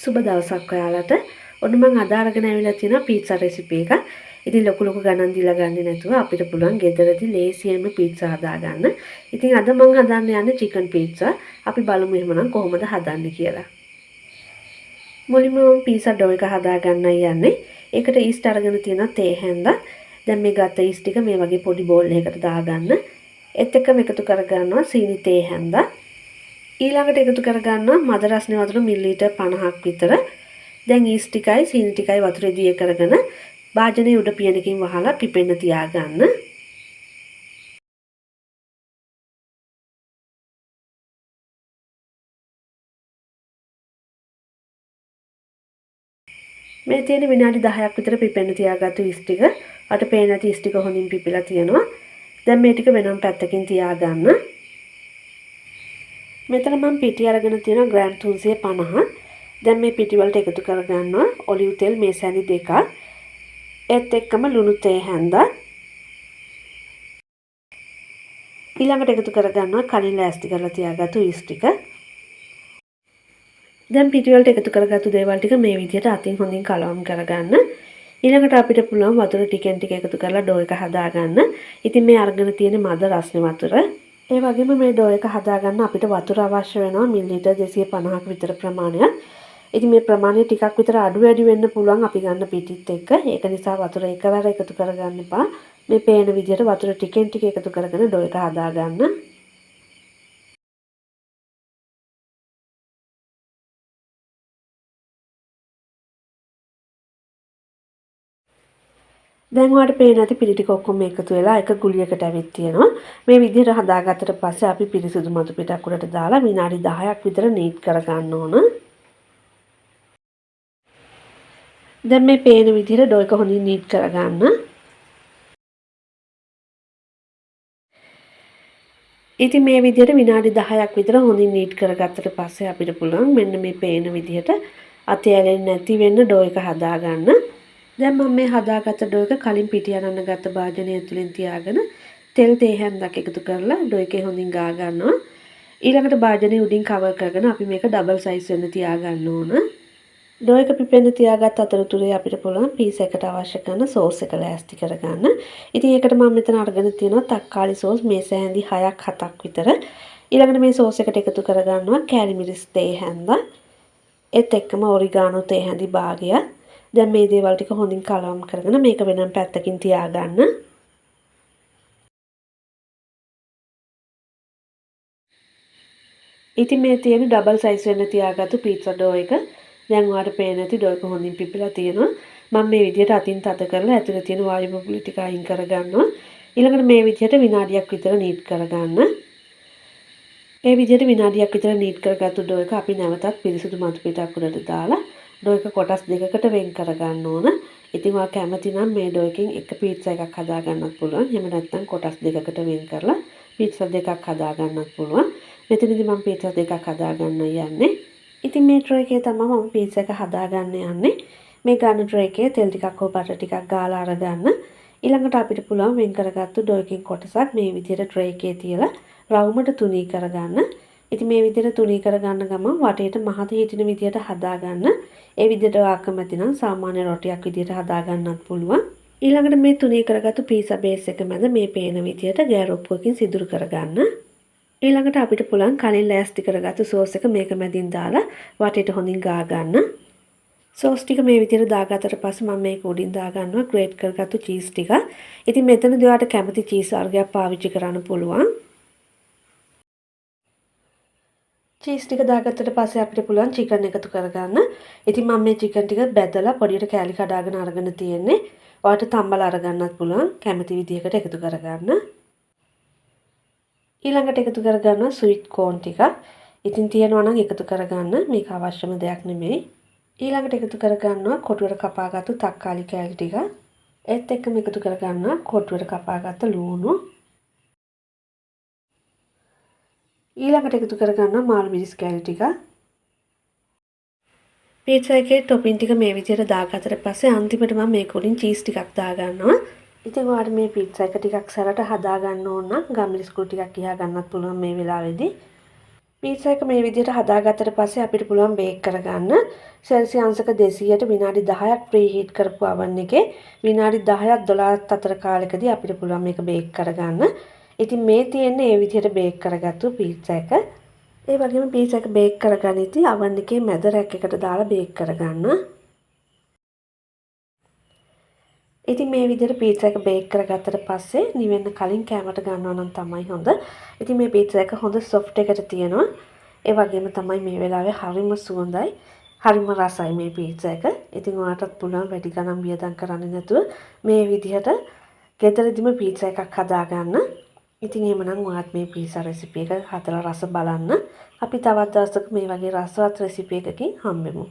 සුබ දවසක් ඔයාලට. ඔන්න මම අද අරගෙන ඇවිල්ලා තියෙනවා පීට්සා රෙසිපි එක. ඉතින් ලොකු ගණන් දීලා ගන්නේ නැතුව අපිට පුළුවන් ගෙදරදී ලේසියෙන්ම පීට්සා හදාගන්න. ඉතින් අද මම හදන්න යන්නේ චිකන් පීට්සා. අපි බලමු එහෙමනම් කොහොමද හදන්නේ කියලා. මුලින්ම මම පීට්සා ඩෝ එක හදාගන්නයි යන්නේ. ඒකට ඊස්ට් අරගෙන තියෙනවා තේ හැන්දා. දැන් මේ ගත්ත ඊස්ට් ටික මේ වගේ පොඩි බෝල් එකකට දාගන්න. ඒත් එක්කම එකතු කරගන්නවා සීනි තේ හැන්දා. ඊළඟට එකතු කරගන්නවා මද රස්නේ වතුර මිලිලීටර් 50ක් විතර. දැන් ඊස්ට් ටිකයි සීනි ටිකයි වතුරේ දී කරගෙන භාජනයේ උඩ පියනකින් වහලා පිපෙන්න තියාගන්න. මේ තියෙන විනාඩි 10ක් විතර පිපෙන්න තියාගත්තු ඊස්ට් ටික අට පේන නැති ඊස්ට් ටික හොඳින් පිපිලා තියෙනවා. දැන් මේ ටික වෙනම පැත්තකින් තියාගන්න. මෙතන මම පිටි අරගෙන තියෙනවා ග්‍රෑම් 350. දැන් මේ පිටි වලට එකතු කරගන්නවා ඔලිව් තෙල් මේ සැනි දෙකක්. ඒත් එක්කම ලුණු තේ හැන්දා. ඊළඟට එකතු කරගන්නවා කලින් ලෑස්ති කරලා තියාගත්තු ඊස්ට් ටික. දැන් පිටි වලට එකතු කරගත්තු දේවල් ටික මේ විදිහට අතින් හොඳින් කලවම් කරගන්න. ඊළඟට අපිට පුළුවන් වතුර ටිකෙන් ටික එකතු කරලා ඩෝ එක හදාගන්න. ඉතින් මේ අරගෙන තියෙන මද රස්නේ වතුර. ඒ වගේම මේ ඩෝ එක හදාගන්න අපිට වතුර අවශ්‍ය වෙනවා මිලිලීටර් 250ක් විතර ප්‍රමාණයක්. ඉතින් මේ ප්‍රමාණය ටිකක් විතර අඩු වැඩි වෙන්න පුළුවන් අපි ගන්න පිටිත් එක්ක. ඒක නිසා වතුර එකවර එකතු කරගන්න එපා. මේ පේන විදිහට වතුර ටිකෙන් ටික එකතු කරගෙන ඩෝ එක හදාගන්න. දැන් ඔයාලට පේන ඇති පිටි ටික ඔක්කොම එකතු වෙලා එක ගුලියකට ඇවිත් තියෙනවා. මේ විදිහට හදාගත්තට පස්සේ අපි පිරිසිදු මතු පිටක් උඩට දාලා විනාඩි 10ක් විතර නීට් කරගන්න ඕන. දැන් මේ පේන විදිහට ඩෝ එක හොඳින් නීට් කරගන්න. ඉතින් මේ විදිහට විනාඩි 10ක් විතර හොඳින් නීට් කරගත්තට පස්සේ අපිට පුළුවන් මෙන්න මේ පේන විදිහට අතේ ඇලෙන්නේ නැති වෙන්න ඩෝ එක හදාගන්න. දැන් මම මේ හදාගත්ත ඩෝ එක කලින් පිටි අරන්න ගත්ත භාජනය ඇතුලෙන් තියාගෙන තෙල් තේ හැන්දක් එකතු කරලා ඩෝ එකේ හොඳින් ගා ගන්නවා. ඊළඟට භාජනයේ උඩින් කවර් කරගෙන අපි මේක ඩබල් සයිස් වෙන්න තියාගන්න ඕන. ඩෝ එක පිපෙන්න තියාගත් අතරතුරේ අපිට පුළුවන් පීස් එකට අවශ්‍ය කරන සෝස් එක ලෑස්ති කරගන්න. ඉතින් ඒකට මම මෙතන අරගෙන තියෙනවා තක්කාලි සෝස් මේස හැඳි 6ක් 7ක් විතර. ඊළඟට මේ සෝස් එකට එකතු කරගන්නවා කෑලි මිරිස් තේ හැන්දා. ඒත් එක්කම ඔරිගානෝ තේ හැඳි භාගයක්. දැන් මේ දේවල් ටික හොඳින් කලවම් කරගෙන මේක වෙනම පැත්තකින් තියාගන්න. ඉතින් මේ තියෙන ඩබල් සයිස් වෙන්න තියාගත්තු පීට්සා ඩෝ එක දැන් ඔයාලට පේන ඇති ඩෝ එක හොඳින් පිපිලා තියෙනවා. මම මේ විදිහට අතින් තද කරලා ඇතුලේ තියෙන වායු බබළු ටික අයින් කරගන්නවා. ඊළඟට මේ විදිහට විනාඩියක් විතර නීට් කරගන්න. මේ විදිහට විනාඩියක් විතර නීට් කරගත්තු ඩෝ එක අපි නැවතත් පිරිසිදු මතු පිටක් උඩට දාලා ඩෝ එක කොටස් දෙකකට වෙන් කරගන්න ඕන. ඉතින් ඔයා කැමති නම් මේ ඩෝ එකෙන් එක පීට්සා එකක් හදාගන්නත් පුළුවන්. එහෙම නැත්නම් කොටස් දෙකකට වෙන් කරලා පීට්සා දෙකක් හදාගන්නත් පුළුවන්. මෙතනදී මම පීට්සා දෙකක් හදාගන්න යන්නේ. ඉතින් මේ ට්‍රේ එකේ තමයි මම පීට්සා එක හදාගන්න යන්නේ. මේ ගන්න ට්‍රේ එකේ තෙල් ටිකක් හෝ බටර් ටිකක් ගාලා අරගන්න. ඊළඟට අපිට පුළුවන් වෙන් කරගත්තු ඩෝ එකකින් කොටසක් මේ විදිහට ට්‍රේ එකේ තියලා රවුමට තුනී කරගන්න. ඉතින් මේ විදිහට තුනී කරගන්න ගමන් වටේට මහත හිටින විදිහට හදාගන්න. ඒ විදිහට ආකමැති නම් සාමාන්‍ය රොටියක් විදිහට හදාගන්නත් පුළුවන්. ඊළඟට මේ තුනී කරගත්තු පීසා බේස් එක මැද මේ පේන විදිහට ගෑරොප්පුවකින් සිදුරු කරගන්න. ඊළඟට අපිට පුළුවන් කලින් ලෑස්ති කරගත්තු සෝස් එක මේක මැදින් දාලා වටේට හොඳින් ගා ගන්න. සෝස් ටික මේ විදිහට දාගත්තට පස්සේ මම මේක උඩින් දාගන්නවා ග්‍රේට් කරගත්තු චීස් ටික. ඉතින් මෙතනදී ඔයාලට කැමති චීස් වර්ගයක් පාවිච්චි කරන්න පුළුවන්. චීස් ටික දාගත්තට පස්සේ අපිට පුළුවන් චිකන් එකතු කරගන්න. ඉතින් මම මේ චිකන් ටික බෙදලා පොඩියට කෑලි කඩාගෙන අරගෙන තියෙන්නේ. ඔයාලට තම්බලා අරගන්නත් පුළුවන් කැමති විදිහකට එකතු කරගන්න. ඊළඟට එකතු කරගන්නවා ස්වීට් කෝන් ටික. ඉතින් තියෙනවා නම් එකතු කරගන්න. මේක අවශ්‍යම දෙයක් නෙමෙයි. ඊළඟට එකතු කරගන්නවා කොටුවට කපාගත්තු තක්කාලි කෑලි ටික. ඒත් එක්කම එකතු කරගන්නවා කොටුවට කපාගත්තු ලුණු. ඊළඟට එකතු කරගන්නවා මාළු මිරිස් කෑලි ටික. පීට්සා එකේ ටොපින් ටික මේ විදිහට දාගත්තට පස්සේ අන්තිමට මම මේක උඩින් චීස් ටිකක් දාගන්නවා. ඉතින් ඔයාලට මේ පීට්සා එක ටිකක් සැරට හදාගන්න ඕන නම් ගම්මිරිස් කුඩු ටිකක් කියා ගන්නත් පුළුවන් මේ වෙලාවේදී. පීට්සා එක මේ විදිහට හදාගත්තට පස්සේ අපිට පුළුවන් බේක් කරගන්න. සෙල්සියස් අංශක 200ට විනාඩි 10ක් ප්‍රී හීට් කරපු oven එකේ විනාඩි 10ක් 12ක් අතර කාලෙකදී අපිට පුළුවන් මේක බේක් කරගන්න. ඉතින් මේ තියෙන්නේ මේ විදිහට බේක් කරගත්තු පීට්සා එක. ඒ වගේම පීට්සා එක බේක් කරගනිද්දී oven එකේ මැද රැක් එකට දාලා බේක් කරගන්න. ඉතින් මේ විදිහට පීට්සා එක බේක් කරගත්තට පස්සේ නිවෙන්න කලින් කෑමට ගන්නවා නම් තමයි හොඳ. ඉතින් මේ පීට්සා එක හොඳ සොෆ්ට් එකට තියෙනවා. ඒ වගේම තමයි මේ වෙලාවේ හරිම සුවඳයි. හරිම රසයි මේ පීට්සා එක. ඉතින් ඔයාලටත් පුළුවන් වැඩි ගණන් වියදම් කරන්නේ නැතුව මේ විදිහට ගෙදරදිම පීට්සා එකක් හදාගන්න. ඉතින් එහෙමනම් ඔයාත් මේ පීට්සා රෙසිපි එක හදලා රස බලන්න. අපි තවත් දවසක මේ වගේ රසවත් රෙසිපි එකකින් හම්බෙමු.